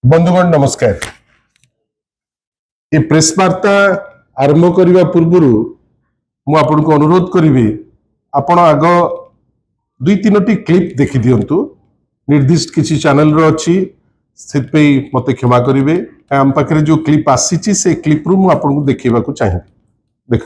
बंधुगण नमस्कार। ये प्रेस वार्ता आरंभ करने पूर्व मुझे अनुरोध करी आपण आग दुई तीन क्लिप देखी दिंतु। निर्दिष्ट किसी चैनल रो अच्छी मत क्षमा करेंगे। आम पाखे जो क्लिप आसी से क्लिप रु मुझे देखा चाहिए। देख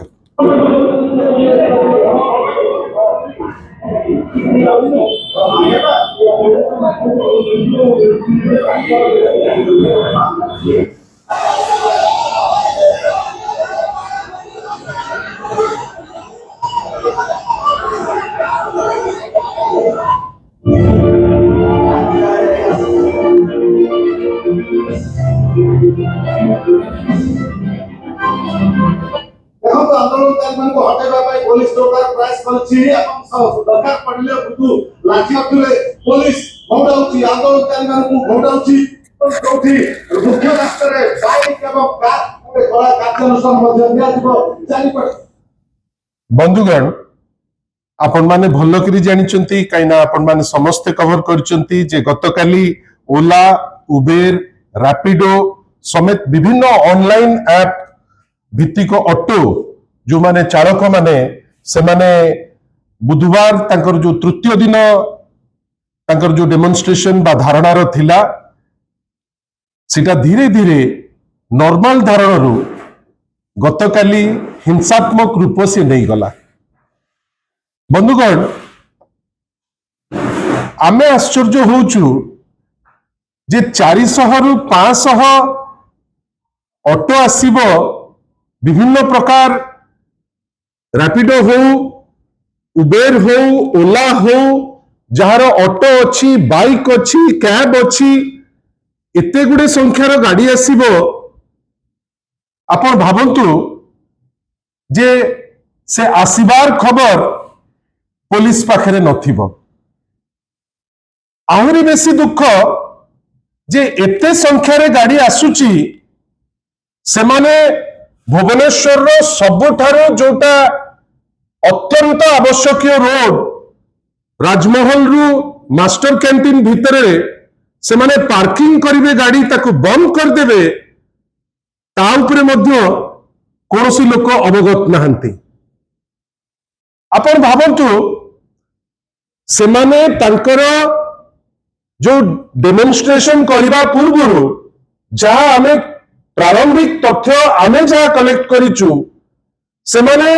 आंदोलन हटाई पुलिस प्रयास दरकार पड़े लाठी पुलिस घौटाऊँ आंदोलन घौटाऊँ मुख्य रास्ता बाइक कड़ा कार्यानुष्ठान बंधुगण आपण माने भल करी जानिचंती काइना आपण माने समस्त कवर करचंती जे गतकाली ओला उबेर रैपिडो समेत विभिन्न ऑनलाइन ऐप भित्तिक ऑटो जो माने चालक माने से माने बुधवार तांकर जो तृतीय दिन तांकर जो डेमोन्स्ट्रेशन बा धारणार थिला सीटा धीरे धीरे नॉर्मल धारणरू गतकाली हिंसात्मक रूप से नहीं गला। बंधुगण आमे आश्चर्य होचु जे 400 रु 500 ऑटो आसीबो विभिन्न प्रकार रैपिडो हो उबेर हो ओला हो जार ऑटो अच्छी बाइक अच्छी कैब अच्छी एते गुडे संख्यार गाड़ी आसीबो। आपण भावंतु जे से आसीबार खबर पुलिस पाखरे नथिबो। आहरी बेसी दुख जे एते संख्यारे गाड़ी आसुची सेमाने भुवनेश्वर रो सबुठारो जोटा अत्यंत आवश्यक रोड राजमहल रु मास्टर कैंटीन भितरे से माने पार्किंग करिवे गाड़ी ताको बंद कर देवे ता उपरे मध्य कोनोसी लोक अवगत नहंती। आपण भावंतु से माने तांकर जो डेमोन्स्ट्रेशन करबा पूर्व जहां आमे प्रारंभिक तथ्य आमे जहां कलेक्ट करिचु से माने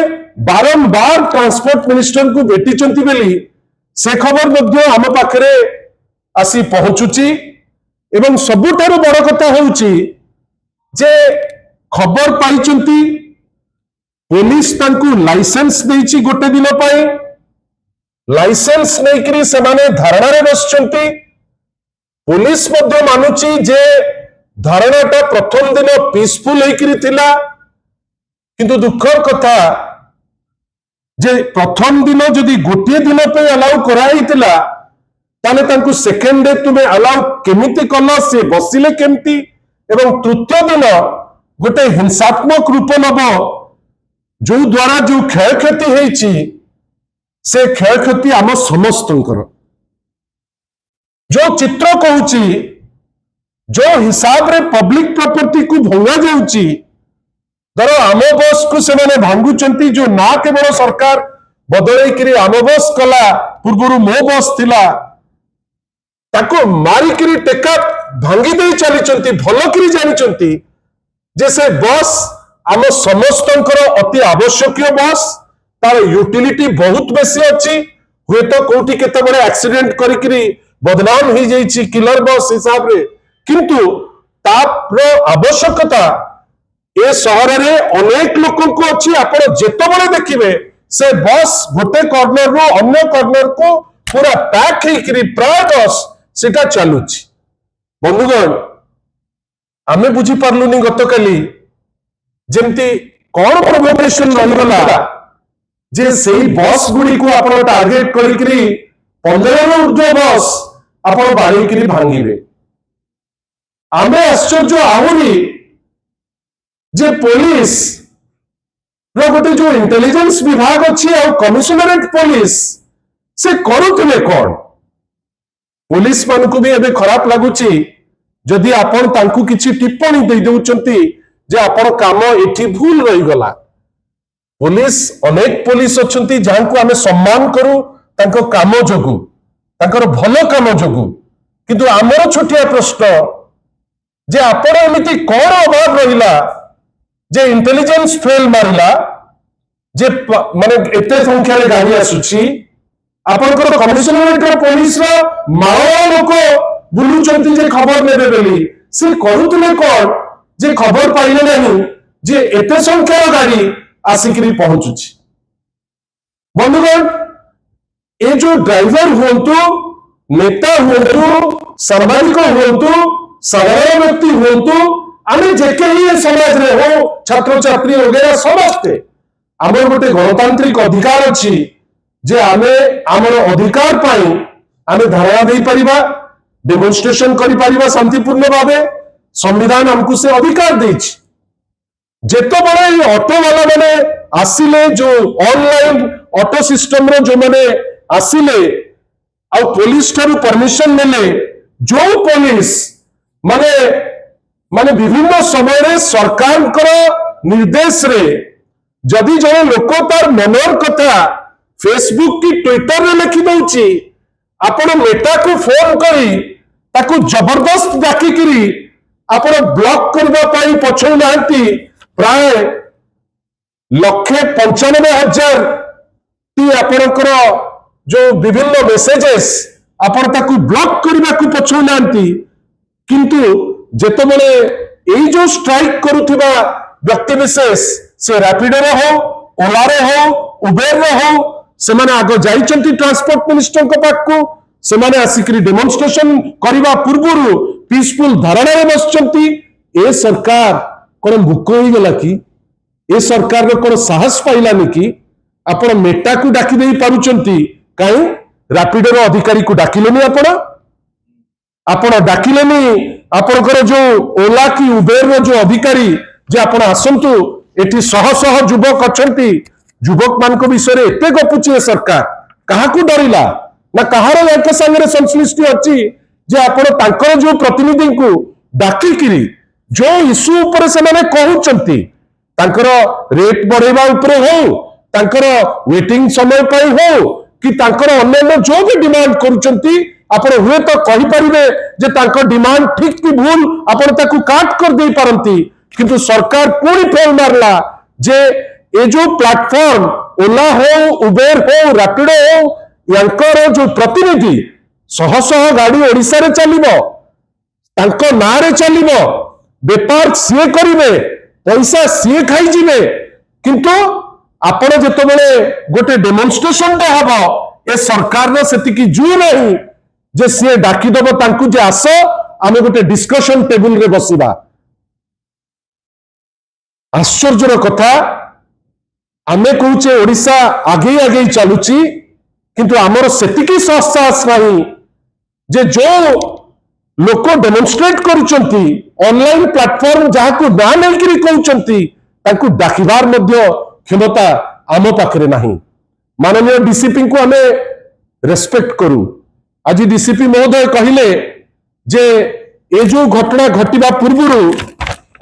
बारंबार ट्रांसपोर्ट मिनिस्टर को भेटिचंती बेली से खबर मध्य आम पाखरे आसी पहुंचुची। एवं सबुठारु बड़ कथा होउची जे खबर पाइचंती पुलिस तांकु लाइसेंस देइची गोटे दिन पाई लाइसेंस नेकरी से माने धारणा रे बसचंती। पुलिस मध्य मानुची जे धारणाटा प्रथम दिन पीसफुल होइकरी थिला किंतु दुखर कथा जे प्रथम दिन जदि गोटे दिन पे अलाउ कराइतिला ताने तांकु सेकेंड डे तुमे अलाउ केमिति कल से बसिले केमिति एवं तृतीय दिन गोटे हिंसात्मक रूप नब जो द्वारा जो क्षयक्षति होइची से क्षयक्षति आम समस्तंकर जो चित्र कहूची जो हिसाब रे पब्लिक प्रॉपर्टी को भंगा जाउची धर आम बस को से माने भांगुचंती जो ना केवल सरकार बदलै करी आम बस कला पूर्व मो बस थिला ताको मारी करी टेका भांगी दे चलीचंती भल करी जानिचंती जे से बस आम समस्तंकर अति आवश्यक बस तार यूटिलिटी बहुत बेसी अछि हुए तो कोठी केते बड़े एक्सीडेंट करी करी बदनाम ही जाइछि किलर बस हिसाब रे किंतु तार आवश्यकता ए सहर रे अनेक लोकों को अच्छी आपण जेतो बड़े देखिबे से बस गोटे कॉर्नर रो अन्य कॉर्नर को पूरा पैक हेकरी प्राय बस सेटा चालुची। बंधुगण आमे बुझी पारलुनी गतकाली जेमती कोन प्रोवोकेशन रहिगला जे सेही बस गुडी को आपण टार्गेट करिकरी 15 रो ऊर्ध्व बस आपण बाळीकरी भांगीबे। आमे आश्चर्य आहुरी जे पुलिस रो गोटे जो इंटेलिजेंस विभाग अच्छी और कमिशनरेट पुलिस से करुले कौन पुलिस मान को भी एबे खराब लगुची जदि आपण तांकु किछि टिप्पणी दे दउचंती जे आपण काम एठी भूल रही गला पुलिस अनेक पुलिस अछंती जांकु आमे सम्मान करू तांको काम जोगु तांकर भलो काम जोगु किंतु आमर छोटिया प्रश्न जे आपण एमिति कोन अभाव रहिला जे इंटेलिजेंस फेल मारिला जे माने एते संख्या रे गाड़ी आसुची आपनकर कमिशनरेट पुलिस रो माओ लोक बुलुचंती जे खबर नेबे बेली से करूतले कोन जे खबर पाइले नहीं जे एते संख्या गाड़ी आसिकरी पहुंचुची बंधुगण ए जो ड्राइवर होंतु नेता होंतु सामाजिक होंतु साधारण व्यक्ति होंतु आमे जेके ही समाज रे हो छात्र छात्री वगैरह समझते आमर गोटे गणतांत्रिक अधिकार अछि जे आमे आमर अधिकार पाई आमे धारणा दे परिबा डेमोन्स्ट्रेशन करि परिबा शांतिपूर्ण भावे संविधान हमको से अधिकार देछि जेतो बड़े ऑटो वाला माने आसिले जो ऑनलाइन ऑटो सिस्टम रो जो माने आसिले आ पुलिस ठारू परमिशन नेले जो पुलिस माने माने विभिन्न समय रे सरकार निर्देश रे जदि जने लोक तार मनोर कथा फेसबुक की ट्विटर रे लिखि दउची आपण मेटा को फोन करी ताकू जबरदस्त डाकी करी आपण ब्लॉक करबा पाई पछौ नांती प्राय 1,95,000 टी आपणकर जो विभिन्न मेसेजेस आपण ताकू ब्लॉक करबा को पछौ नांती किंतु जेतो बेले एई जो स्ट्राइक करूथिबा व्यक्ति विशेष से रैपिडो रे हो ओला रे हो उबेर रे हो से माने आगो जाइचंती ट्रांसपोर्ट मिनिस्टर को पाकू से माने आसिकरी डेमोन्स्ट्रेशन करबा पूर्वरु पीसफुल धारणा रे बसचंती ए सरकार कोन भूख होई गेला कि ए सरकार रो कोन साहस पाइलानी कि आपण मेटा को डाकी देई पारुचंती काई रैपिडो रो अधिकारी को डाकिलेनी आपण डाकिलेनी आपणकर जो ओला की उबेर रो जो अधिकारी जे आपण आसंतु एटी शह शह युवक अछंती युवक मान को विषय रे एते गपुची सरकार कहा को डरिला ना कहार एक संगे संश्लिष्टि अछि जे आपण तांकर जो प्रतिनिधि को डाकी किरी जो इश्यू ऊपर से माने कहउचंती तांकर रेट बढ़ेबा ऊपर हो तांकर वेटिंग समय पई हो कि तांकर अन्य जो भी डिमांड करूचंती आपण हुए तो कहि परिबे जे तांकर डिमांड ठीक कि भूल आपण ताकू काट कर दे पारंती किंतु सरकार पूरी फेल मारला जे ए जो प्लेटफॉर्म ओला हो उबेर हो रैपिडो हो यांकर जो प्रतिनिधि शह शह गाड़ी ओडिसा रे चलिबो तांको ना रे चलिबो व्यापार सीए करिवे पैसा सीए खाई जिवे किंतु आपण जेतो बेले गोटे डेमोन्स्ट्रेशन दे हबो ए सरकार न सेति की जू नहीं जे सीए डाकी दबो तांकु जे आसो आमे गोटे डिस्कशन टेबल रे बसिबा आश्चर्यर कथा आमे कहूचे ओडिशा आगे आगे चलुची किंतु आमर सेतिकी साहस नहीं जे जो लोक डेमोन्स्ट्रेट करुचंती ऑनलाइन प्लेटफॉर्म जहाँ को ना नहीं करी कहउचंती ताकू डाकिबार मध्य क्षमता आम पाखरे नहीं माननीय डीसीपी को आमे रेस्पेक्ट करू आज डीसीपी महोदय कहिले जे ए जो घटना घटिबा पूर्वरु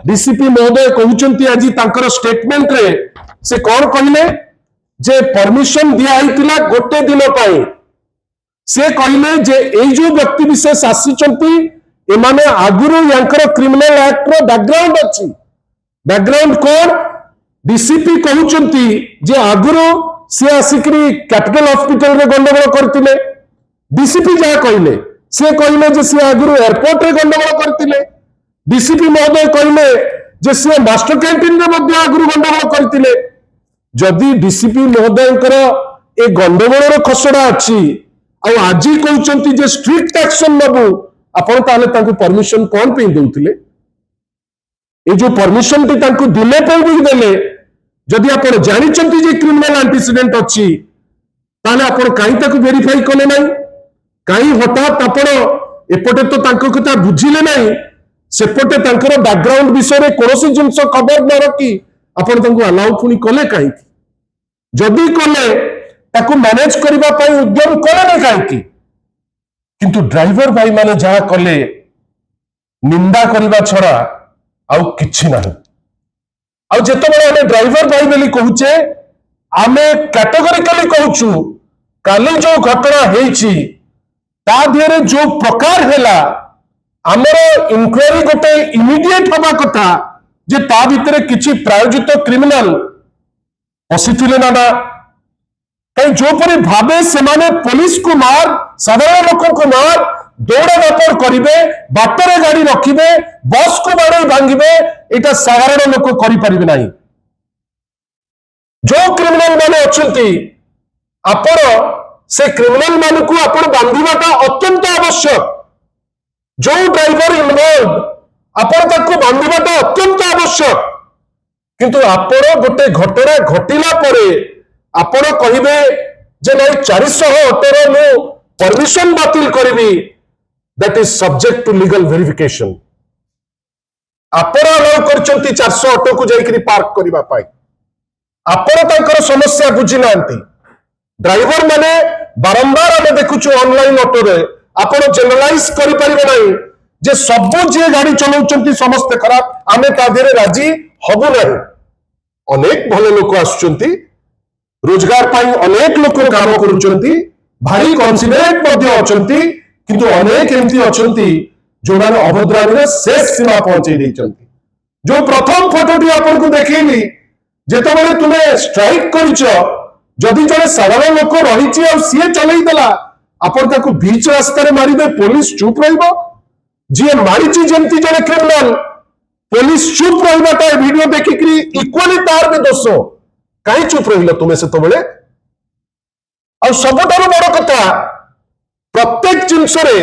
डीसीपी महोदय कहउचंती आज तांकर स्टेटमेंट रे से कौन कहले जे परमिशन दिया हितिला गोटे दिन पाई से कहले जे ए जो व्यक्ति विशेष आसीचंती एमाने आगुरु यांकर क्रिमिनल एक्ट रो बैकग्राउंड अछि बैकग्राउंड कौन डीसीपी कहउचंती जे आगुरु से आसिकरी कैपिटल हॉस्पिटल रे गंडगोल करतिले डीसीपी जा कहले से कहले जे से आगुरु एयरपोर्ट रे गंडगोल करतिले डीसीपी महोदय कहले जे से मास्टर कैंटीन रे मध्य आगुरु गंडगोल करतिले जदि डीसीपी महोदयकर ए गंडगोल खसड़ा अछि आ आज कहउचंती जे स्ट्रिक्ट एक्शन नबु आपण ताले तांको परमिशन कोन पे देउतिले ए जो परमिशन टी तांको दिले पे भी देले जदि आपण जानिचंती जे क्रिमिनल एंटीसीडेंट अछि ताले आपण काई ताको वेरीफाई कले नै काई हठात आपण एपटे तो तांको कथा बुझिले नै सेपटे तांकर बैकग्राउंड विषय रे कोनोसी जिंस खबर न रखी आपण तांको अलाउ पुनी कले काई जदि कले ताको मैनेज करबा पई उद्यम कले नै काई किंतु ड्राइवर भाई माने जहा कले निंदा करने छड़ा आउ किछि नहीं। आउ जेतेबेले आमे ड्राइवर भाई बोली कहूचे आमे कैटेगोरिकली कहूचु काली जो घटना हेची ता दिहरे जो प्रकार हैला आमर इंक्वायरी गोटे इमिडिएट हवा कथा जे ता भितरे किछि प्रायोजित क्रिमिनल पसिथिले ना कहीं जो परी भावे से माने पुलिस को मार साधारण लोक को मार दौड़ा दापड़ करिवे बाटरे गाड़ी रखिबे बस को बाड़े भांगिबे एटा साधारण लोक करि परिबे नाही। जो क्रिमिनल माने अछंती आपण से क्रिमिनल मान को आपण बांधिबाटा अत्यंत आवश्यक। जो ड्राइवर इन्वॉल्व आपण ताको बांधिबाटा अत्यंत आवश्यक। किंतु आपण गोटे घटना घटिला परे आपण कहिबे जे नहीं 400 ऑटोर मु परमिशन बातिल करिवि that is subject to legal verification. आपण अलाउ करचंती 400 ऑटो को जाई करी पार्क करिबा पाई आपण तांकर समस्या बुझी नांती। ड्राइवर माने बारंबार आमे देखुछु ऑनलाइन ऑटो रे आपण जनरलाइज करि परिबे नाही जे सब जे गाड़ी चलाउचंती समस्त खराब आमे ता देरे राजी हबु नाही। अनेक भले लोक आसुचंती रोजगार पाई अनेक लोक काम करुचंती भारी कन्सिडरेट मध्ये अछंती किंतु अनेक एमती अछंती जो माने अभद्रामी रे शेष सीमा पहुंचे दैचंती। जो प्रथम फोटोटी आपन को देखैली जेतबेले तुमे स्ट्राइक करिचो जदि जने साधारण लोक रहिची आ सीए चलै देला आपन ताको बीच रास्ता रे मारिबे पुलिस चुप रहइबो। जे मारिची जेंती जने क्रिमिनल पुलिस चुप रहिबाटा वीडियो देखिकरी इक्वली तार भी दोष कहीं चुप रहिल तुमे से तबले। आ सबठारु बड़ कथा प्रत्येक जिंस रे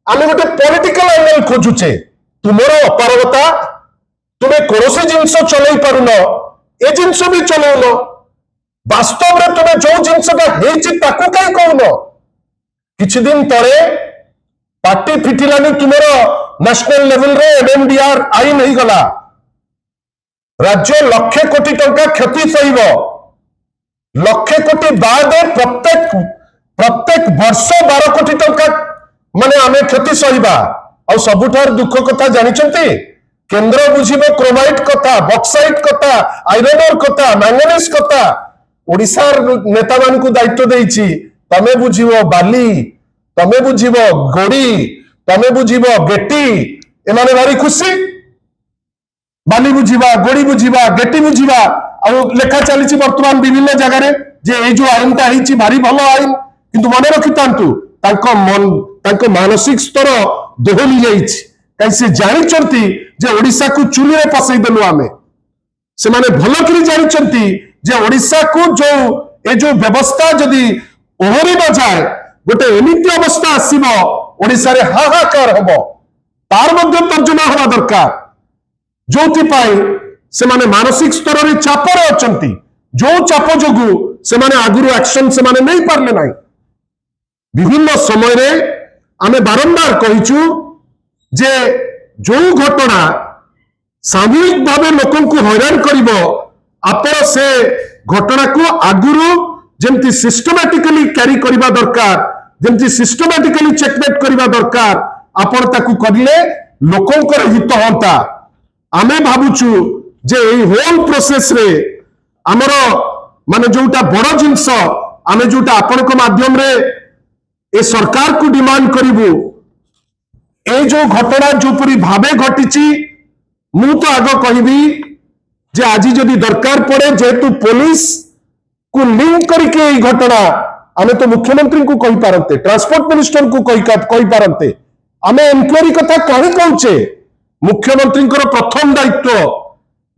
आमे गोटे पॉलिटिकल एंगल खोजुचे। तुमरो अपारगता तुमे कोनोसी जिंस चलै पारुन ए जिंस भी चलौन वास्तव रे तुमे जो जिंसटा हेची ताकू काई कहून। किछि दिन तरे पार्टी फिटिलानी तुमरो नेशनल लेवल रे एमएमडीआर आईन ही गला राज्य लक्षे कोटी टंका क्षति सहिब लक्षे कोटी बाद प्रत्येक वर्ष 12 कोटी टंका माने आमे क्षति सहिबा। आ सबुठार दुख कथा जानिचंती केंद्र बुझिबो क्रोमाइट कथा बक्साइट कथा आयरन ओर कथा मैंगनीज कथा ओडिसार नेता मान को दायित्व देइछि तमे बुझिबो बाली तमे बुझिबो गोड़ी तमे बुझिबो गेटी एमाने भारी खुशी बाली बुझिबा गोड़ी बुझिबा गेटी बुझिबा आ लेखा चली वर्तमान विभिन्न जगह जे ए जो आईनटा हिची भारी भलो आईन किंतु मने रखितांतु तांको मानसिक स्तर दोहली जाइछि कहीं से जानिचंती जे ओडिसा को चुली रे पसई देलु आमे से माने भलो करी जानिचंती जे ओडिसा को जो ए जो व्यवस्था जदी ओहरी बजाय गोटे एमिति अवस्था आसीबो ओडिसा रे हाहाकार हबो तार मध्य तर्जुमा होना दरकार। जोथि पाई से माने मानसिक स्तर रे चाप रे अछंती जो चाप जोगु से माने आगुरु एक्शन से माने नहीं पारले नाही। विभिन्न समय रे आमे बारंबार कहिचु जे जो घटना सामूहिक भावे लोकन को हैरान करिवो आपण से घटना को आगुरु जेमती सिस्टमैटिकली कैरी करिबा दरकार जेमती सिस्टमैटिकली चेकमेट करिबा दरकार आपण ताकू करले लोकंकर हित होता। आमे भाबुचु जे एई होल प्रोसेस रे हमर माने जोटा बड़ जिंस आमे जोटा आपण को माध्यम रे ए सरकार को डिमांड करिवु ए जो घटना जो परी भावे घटिची मु तो आगो कहिबी जे आजी जदि दरकार पड़े जेतु पुलिस को लिंक करके ए घटना आमे तो मुख्यमंत्री को कहि पारंते ट्रांसपोर्ट मिनिस्टर को कहि पारंते आमे इंक्वायरी कथा कहि कहूचे। मुख्यमंत्री प्रथम दायित्व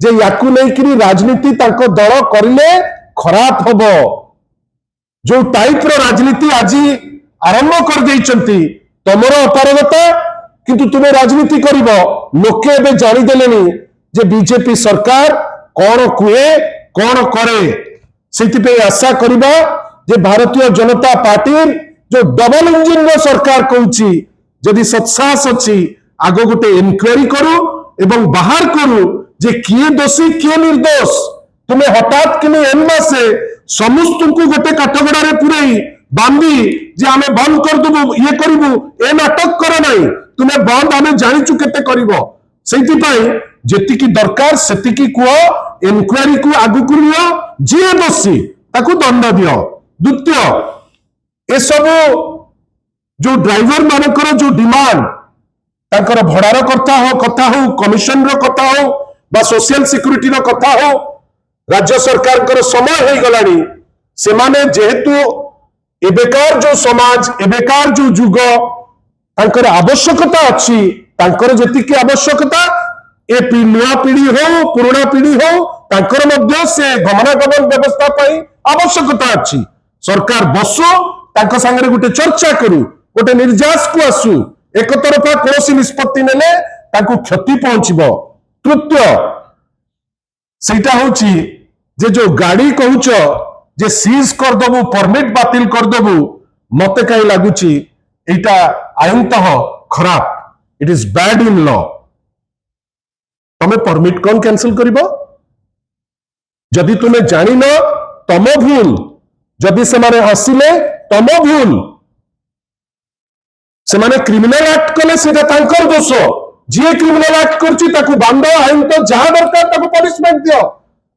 जे याकू नहीं राजनीति तांको दल करिले खराब हबो। जो टाइप रो राजनीति आज आरंभ कर देइचंती तमरो अपारगता किंतु तुमे राजनीति करिवो लोके एबे जानि देलेनी जे बीजेपी सरकार कौन कुए कौन करे। सेति पे आशा करिबा जे भारतीय जनता पार्टी जो डबल इंजिन रो सरकार कहूची जदि सत्साहस अछि आगो गोटे इनक्वायरी करू एवं बाहर करू जे किए दोषी किए निर्दोष। तुम्हें हठात कि एन मासे समस्त को गोटे काठगड़ा रे पुरई बांधी जे आमे बंद कर देबु ये करिबु ए नाटक कर नाही। तुमे बंद आमे जानिचु केते करिवो सेति पई जेतिकी दरकार सेतिकी कुओ इनक्वारी को आगु को लियो जे दोषी ताकू दंड दियो द्वितीय ए सब जो ड्राइवर मानकर जो डिमांड तांकर भड़ार कथा हो कमिशन रो कथा हो बा सोशल सिक्युरिटी रो कथा हो राज्य सरकार कर समय हो गलानी से माने जेहेतु एबेकार जो समाज एबेकार जो जुग तांकर आवश्यकता अच्छी तांकर जतिकी आवश्यकता ए नुआ पीढ़ी हो पुराना पीढ़ी हो तांकर मध्य से गमनागमन व्यवस्था पाई आवश्यकता अच्छी सरकार बसो तांको संगे गोटे चर्चा करू गोटे निर्यास को आसू एक तरफा कौन निष्पत्ति नेले तांको क्षति पहुंचबो तृतीय सेटा होची जे जो गाड़ी कहूच जे सीज कर दबु परमिट बातिल कर दबु मते कहीं लगुची एटा आईनतः खराब it is bad in law तमे परमिट कौन कैंसिल करिबो जदि तुमे जानी न तम भूल जदि से माने हसिले तम भूल से माने क्रिमिनल एक्ट कले सेटा तांकर दोष जे क्रिमिनल एक्ट करछि ताकू बांध आईन तो जहां दरकार ताकू पनिशमेंट दियो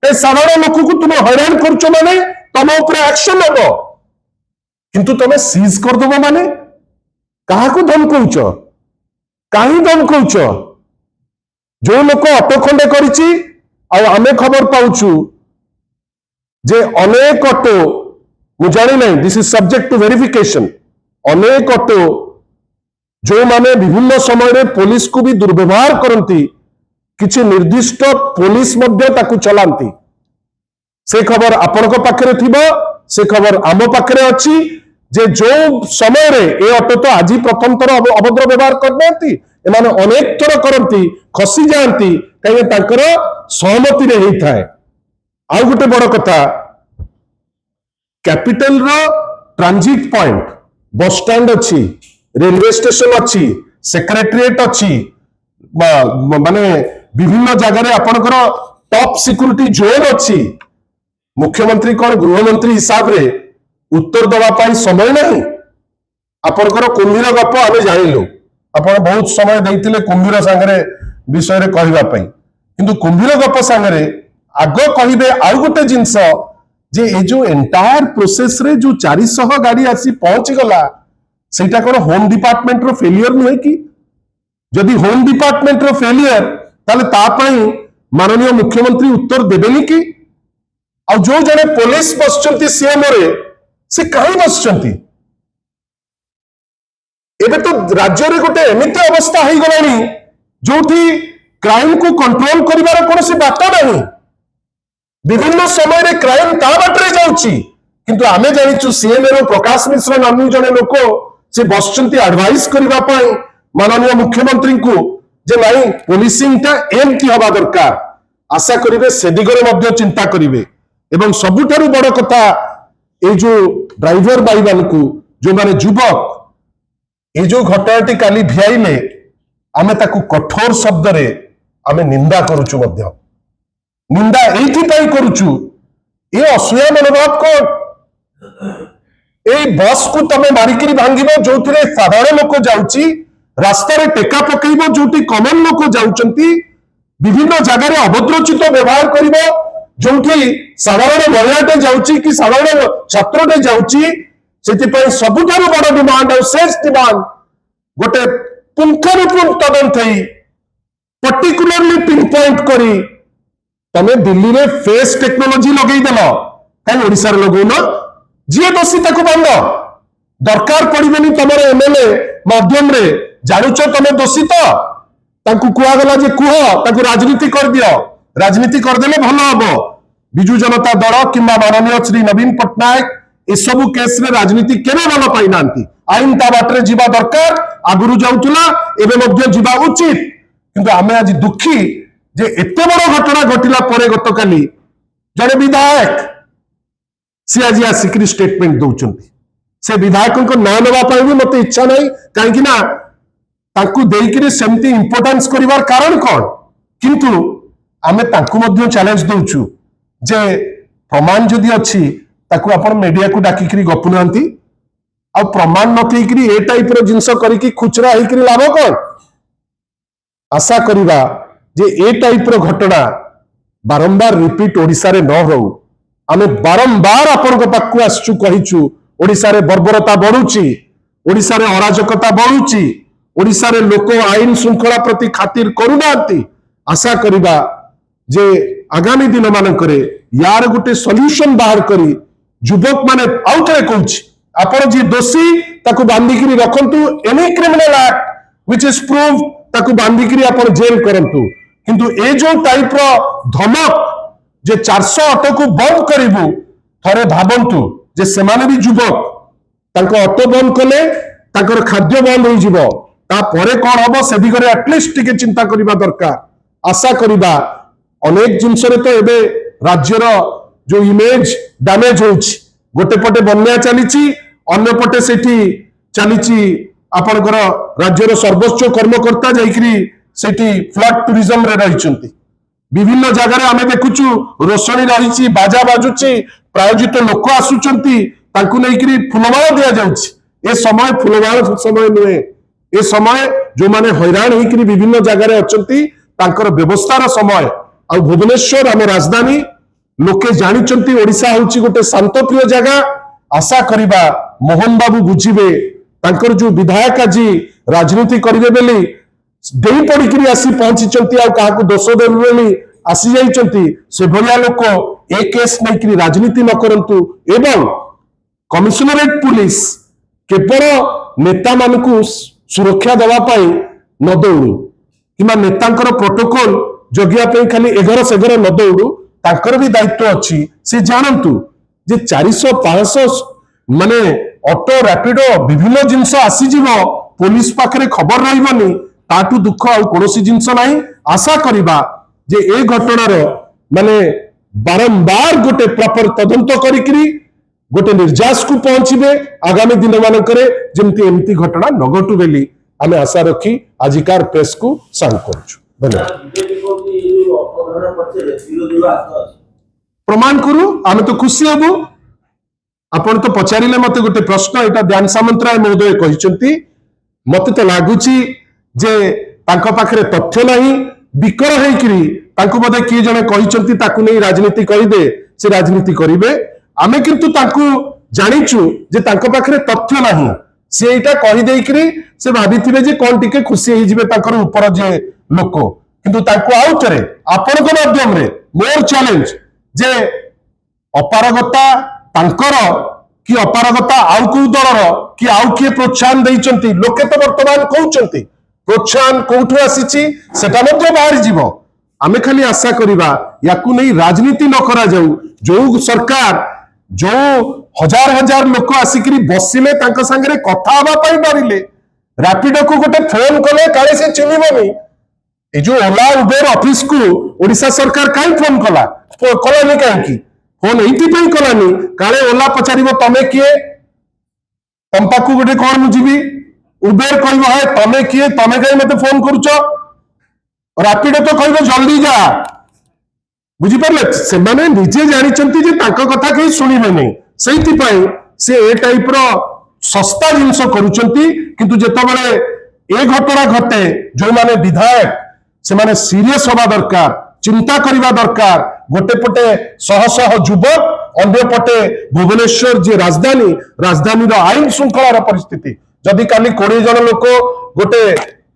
ए साधारण लोक को तुम हैरान करछो माने तम ऊपर एक्शन हबो किंतु तमे सीज कर दबो माने काहा को धमकौछ काहे धमकौछ जो लोक ऑटो खंडे करिछि आ आमे खबर पाउछु जे अनेक ऑटो मु जानि नै this is subject to verification अनेक ऑटो जो माने विभिन्न समय पुलिस को भी दुर्व्यवहार करती किछि निर्दिष्ट पुलिस मध्य ताकू चलांती से खबर आपण पाखे थिबो से खबर आम पाखे अच्छी जे जो समय रे ए ऑटो तो आज प्रथम थर अभद्र व्यवहार करनांती एमाने अनेक थर करती खसी जाती कहीं तांकर सहमति रे हेई थाए आ गोटे बड़ कथा कैपिटल रो ट्रांजिट पॉइंट बस स्टैंड अच्छी रेलवे स्टेशन अच्छी सेक्रेटरीएट अच्छी माने विभिन्न जगह आपणकर टॉप सिक्युरिटी जोन अच्छी मुख्यमंत्री कौन गृहमंत्री हिसाब रे उत्तर दवा समय नहीं आपणकर कुंभीर गप आम जानिलु आपण बहुत समय देइतिले कुंभीर सांगरे विषय रे कहबा पई किंतु कुंभीर गप सांगरे आग कहिबे आउ गोटे जिंस जे ए जो एंटायर प्रोसेस रे जो 400 गाड़ी आसी पहुंच गला सेटा कोन होम डिपार्टमेंट रो फेलियर नुहे कि जदि होम डिपार्टमेंट रो फेलियर ताले ता पई माननीय मुख्यमंत्री उत्तर देबेनी कि आ जो जने पुलिस बसचंती सीएम रे से कहीं बसचंती एबे तो राज्य रे गोटे एमिति अवस्था हो गलानी जोठी क्राइम को कंट्रोल करिवार कोनोसी बात नहीं विभिन्न समय रे क्राइम ता बाटरे जाउची किंतु आमे जानिचु सीएम रो प्रकाश मिश्र नामी जने लोक से बसचंती एडवाइस करिवा पई माननीय मुख्यमंत्री को जे नहीं पुलिसिंग टा एमती हवा दरकार आशा करिवे से दिगरे मध्य चिंता करिवे एवं सबुठारु बड़ कथा ए जो ड्राइवर भाई मानकू जो माने युवक ए जो घटनाटी काली भियाइले आमे ताकू कठोर शब्द रे आमे निंदा करूचु मध्य निंदा एथि पई करूचु ए असुया मनोभाव को ए बस को तमे मारिकरी भांगिबो जोथिरे साधारण लोक जाउची रास्ता रे टेका पकेइबो जोटी कॉमन लोक जाउचंती विभिन्न जगह रे अभद्रचित व्यवहार करिवो जोठी साधारण महिलाटे जाउची कि साधारण छात्रटे जाउची सेति पई सबुठारु बड़ डिमांड और शेष डिमांड गोटे पुंखानुपुंख तदंत थई पर्टिकुलरली पिन पॉइंट करी तमे दिल्ली रे फेस टेक्नोलॉजी लगेई देलो काई ओडिसा रे लगौनो जी दोषी ताकू बांध दरकार पड़िबेनी तमर एमएलए माध्यम रे जानुच तमे दोषी ताकू कुआ गला जे कुह ताकू राजनीति कर दियो राजनीति कर देले भलो हबो बिजू जनता दल किंबा माननीय श्री नवीन पटनायक ए सब केस रे राजनीति केने भलो पाई नांती आईन ता बाटरे जीवा दरकार आगुरु जाउतुला एबे मध्य जीवा उचित किंतु आमे आज दुखी जे एते बड़ घटना घटिला परे गतकाली जने विधायक सी आज आसिक स्टेटमेंट दौरान से विधायक ना नापी भी मत इच्छा ना कहीं सेमती इंपोर्टान्स करिवार कारण कौन किंतु आमे चैलेंज दौचु जे प्रमाण जदि अच्छी ताकू आपण मीडिया को डाकिक गपु ना आ प्रमाण नथेकरी ए टाइप रो जिंस करिकी खुचरा हेकरी लाभ कौन। आशा करिबा जे ए टाइप रो घटना बारंबार रिपीट ओडिसा रे न हो। आमे बारंबार आपन को पाकु आसचु कहिचु ओडिसा रे बर्बरता बढ़ुची, ओडिसा रे अराजकता बढ़ुची, ओडिसा रे लोक आईन श्रृंखला प्रति खातिर करूनांती। आशा करिबा जे आगामी दिन मानकरे यार गोटे सॉल्यूशन बाहर करी युवक माने आउथरे कहूची आपण जे दोषी ताकू बांधिकी रखंतु, any criminal act which is prove ताकू बांधिकी आपण जेल करंतु। किंतु ए जो टाइप रो धमक जे 408 को बंद करिबु, थरे भाबंतु जे सेमाने भी युवक तांको ऑटो बंद कले ताकर खाद्य बंद हो जिवो, ता परे कोन हबो से दिगरे एटलिस्ट टिके चिंता करिबा दरकार। आशा करिबा अनेक जिनस रे तो एबे राज्यर जो इमेज डैमेज होउछि, गोटे पटे बन्या चलीछि, अन्य पटे सेठी चलीछि आपनकर राज्यर सर्वोच्च कर्मकर्ता जाइकरी सेठी फ्लड टूरिज्म रे रहिचंती। विभिन्न जगह रे आमे देखुछु रोशनी रहिछि, बाजा बाजुछि, प्रायोजित लोक आसुचंती, तांकु नेइकरी फुलमाला दिया जाउछि। ए समय फुलमाला समय नुहे, ए समय जो माने हैरान होइकरी विभिन्न जगह रे अचंती तांकर व्यवस्थार समय। आ भुवनेश्वर आम राजधानी लोके जानिचंती ओडिशा होउछि गोटे शांतप्रिय जगह। आशा करिबा मोहन बाबू बुझिबे, तांकर जो विधायक आज राजनीति करिवे बेली देई पड़िकरी आसी पहुंचीचंती, आ काहाकू दोष देबे बेली आसी जाइचंती, से भलिया लोक ए केस नैकरी राजनीति न करंतु। एवं कमिशनरेट पुलिस केवल नेता मानकू सुरक्षा देवा पाई न दौड़ू, किंबा नेतांकर प्रोटोकॉल जगिया पे खाली एगर सेगर न दौड़ू, तांकर भी दायित्व अच्छी। से जानतु जे 400-500 माने ऑटो रैपिडो विभिन्न जिनस आसीजिव, पुलिस पाखरे खबर रहिबनी, ताटू दुख आ कोनोसी जिनस नाही। आशा करिबा जे ए घटनार माने बारंबार गोटे प्रॉपर तदंत करिकरी गोटे निर्जास को पहुंचीबे आगामी दिन मानकरे, जेमती एमती घटना न घटू बेली आमे आशा रखी आजिकार प्रेस को सांग करछु। धन्यवाद। प्रमाण करू आमे तो खुशी हबु। आपण तो पचारिले मते गोटे प्रश्न, एटा ध्यान सामंतराय महोदय कहिसंती, मते तो लागुची जे तांको पाखरे तथ्य नाही, बिकर हेकरी तांको बदे किए जने कहिसंती ताकू नै राजनीति करिदे, से राजनीति करिवे। आमे किंतु तांको जानिचु जे तांको पाखरे तथ्य नाही, से एटा कहि देइकरी से भाबिथिबे जे कोन टिके खुशी हे जिवे तांकर ऊपर जे लोक, किंतु तांको आउथरे आपनक माध्यम रे मोर चैलेंज जे अपारगता तांकर कि अपारगता आउ को दलर कि आउ किए प्रोत्साहन देइचंती, लोके तो वर्तमान कहउचंती प्रोत्साहन कोठु आसीची सेटा मध्ये बाहर जीवो। आमे खाली आशा करिबा याकू नै राजनीति न करा जाऊ। जो सरकार जो हजार हजार लोक आसिकरी बसिले तांका संगे कथा हबा पई डरिले, रैपिडो को गोटे फोन कले काले से चिन्हिबनी, ए जो ओला उबेर ऑफिस को ओडिशा सरकार काई फोन कलानी काई फोन एइति पई कलानी, काले ओला पचारिबो तमे किए, तम पाकू गोटे कोन मुजिबी, उबेर कहबो है तमे किए, तमे काई मते फोन करूचो, रैपिडो तो कहबो जल्दी जा। बुझी परले, से माने निजे जानिचंती जे तांको कथा कई सुनिबे नै, सेइति पई से ए टाइप रो सस्ता जिंस करूचंती। किंतु जेतबेले ए घटना घटे, जो माने विधायक से माने सीरियस होबा दरकार, चिंता करिबा दरकार। गोटे पटे शह शह युवक, अन्य पटे भुवनेश्वर जे राजधानी रो आईन श्रृंखलार परिस्थिति, जदि काली 20 जन लोक गोटे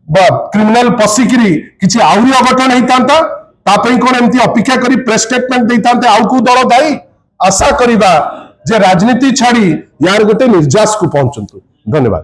क्रिमिनल पसिकरी किछि आउरी अघटन हेतांता, तापई कोन एमती अपेक्षा करी प्रेस स्टेटमेंट देतांते आउ को दल दाई। आशा करिबा जे राजनीति छाड़ी यार गोटे निर्जास को पहुंचंतु। धन्यवाद।